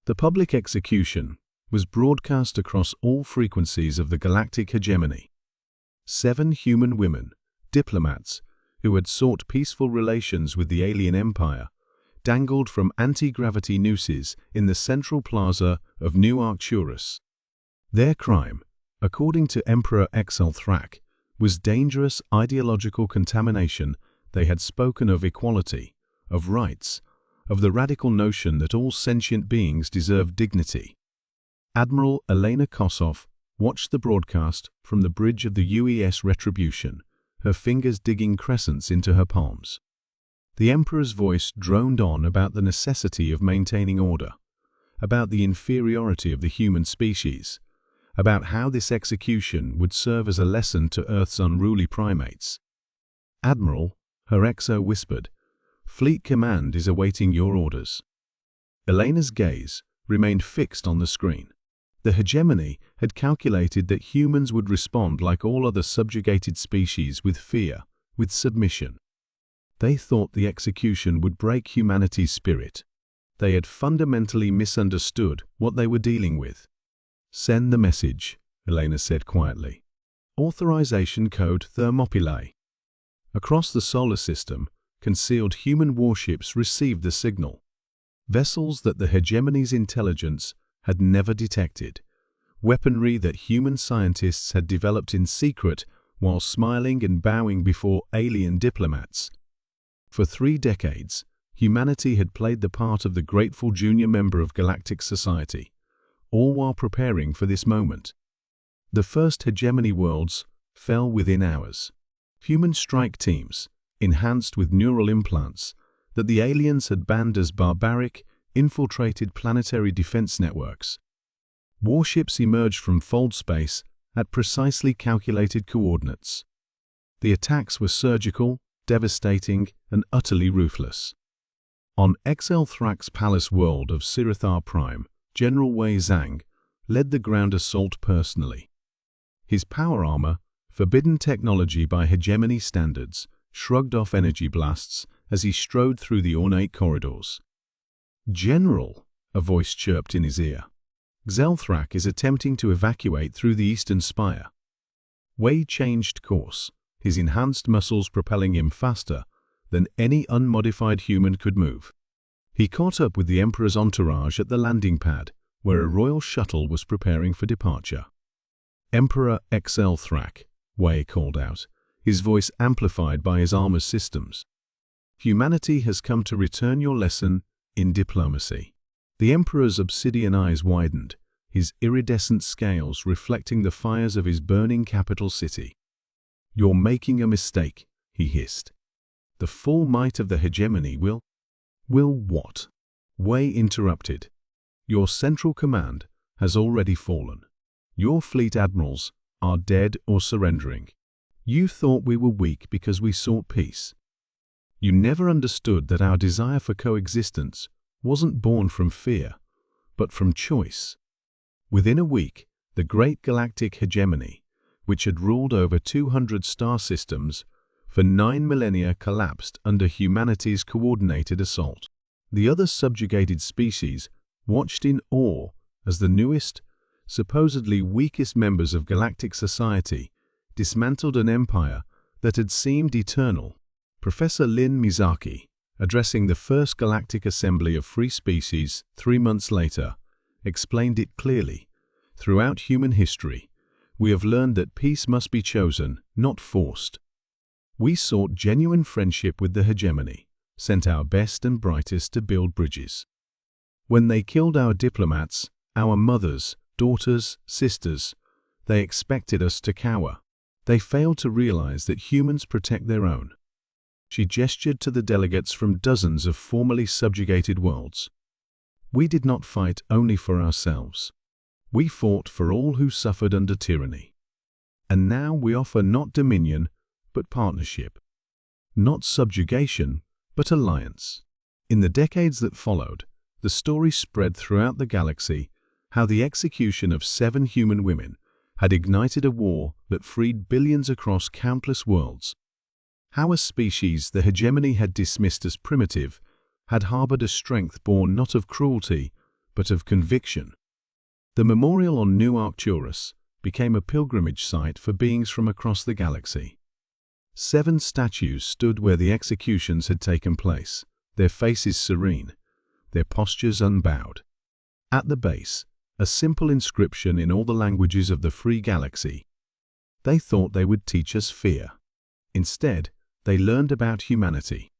The public execution was broadcast across all frequencies of the galactic hegemony. 7 human women, diplomats, who had sought peaceful relations with the alien empire, dangled from anti-gravity nooses in the central plaza of New Arcturus. Their crime, according to Emperor Xelthrak, was dangerous ideological contamination. They had spoken of equality, of rights, of the radical notion that all sentient beings deserve dignity. Admiral Elena Kossoff watched the broadcast from the bridge of the UES Retribution, her fingers digging crescents into her palms. The Emperor's voice droned on about the necessity of maintaining order, about the inferiority of the human species, about how this execution would serve as a lesson to Earth's unruly primates. "Admiral," her XO whispered, "Fleet Command is awaiting your orders." Elena's gaze remained fixed on the screen. The hegemony had calculated that humans would respond like all other subjugated species, with fear, with submission. They thought the execution would break humanity's spirit. They had fundamentally misunderstood what they were dealing with. "Send the message," Elena said quietly. "Authorization code Thermopylae." Across the solar system, concealed human warships received the signal. Vessels that the hegemony's intelligence had never detected. Weaponry that human scientists had developed in secret while smiling and bowing before alien diplomats. For 3 decades, humanity had played the part of the grateful junior member of galactic society, all while preparing for this moment. The first hegemony worlds fell within hours. Human strike teams, enhanced with neural implants, that the aliens had banned as barbaric, infiltrated planetary defense networks. Warships emerged from fold space at precisely calculated coordinates. The attacks were surgical, devastating, and utterly ruthless. On Xelthrak's palace world of Sirathar Prime, General Wei Zhang led the ground assault personally. His power armor, forbidden technology by hegemony standards, shrugged off energy blasts as he strode through the ornate corridors. "General," a voice chirped in his ear, "Xelthrak is attempting to evacuate through the eastern spire." Wei changed course, his enhanced muscles propelling him faster than any unmodified human could move. He caught up with the Emperor's entourage at the landing pad, where a royal shuttle was preparing for departure. "Emperor Xelthrak," Wei called out, his voice amplified by his armor's systems. "Humanity has come to return your lesson in diplomacy." The Emperor's obsidian eyes widened, his iridescent scales reflecting the fires of his burning capital city. "You're making a mistake," he hissed. "The full might of the hegemony will—" "Will what?" Wei interrupted. "Your central command has already fallen. Your fleet admirals are dead or surrendering. You thought we were weak because we sought peace. You never understood that our desire for coexistence wasn't born from fear, but from choice." Within a week, the great galactic hegemony, which had ruled over 200 star systems for 9 millennia, collapsed under humanity's coordinated assault. The other subjugated species watched in awe as the newest, supposedly weakest members of galactic society dismantled an empire that had seemed eternal. Professor Lin Mizaki, addressing the first Galactic Assembly of Free Species 3 months later, explained it clearly. "Throughout human history, we have learned that peace must be chosen, not forced. We sought genuine friendship with the hegemony, sent our best and brightest to build bridges. When they killed our diplomats, our mothers, daughters, sisters, they expected us to cower. They failed to realize that humans protect their own." She gestured to the delegates from dozens of formerly subjugated worlds. "We did not fight only for ourselves. We fought for all who suffered under tyranny. And now we offer not dominion, but partnership. Not subjugation, but alliance." In the decades that followed, the story spread throughout the galaxy how the execution of 7 human women had ignited a war that freed billions across countless worlds. How a species the hegemony had dismissed as primitive had harbored a strength born not of cruelty, but of conviction. The memorial on New Arcturus became a pilgrimage site for beings from across the galaxy. 7 statues stood where the executions had taken place, their faces serene, their postures unbowed. At the base, a simple inscription in all the languages of the free galaxy. They thought they would teach us fear. Instead, they learned about humanity.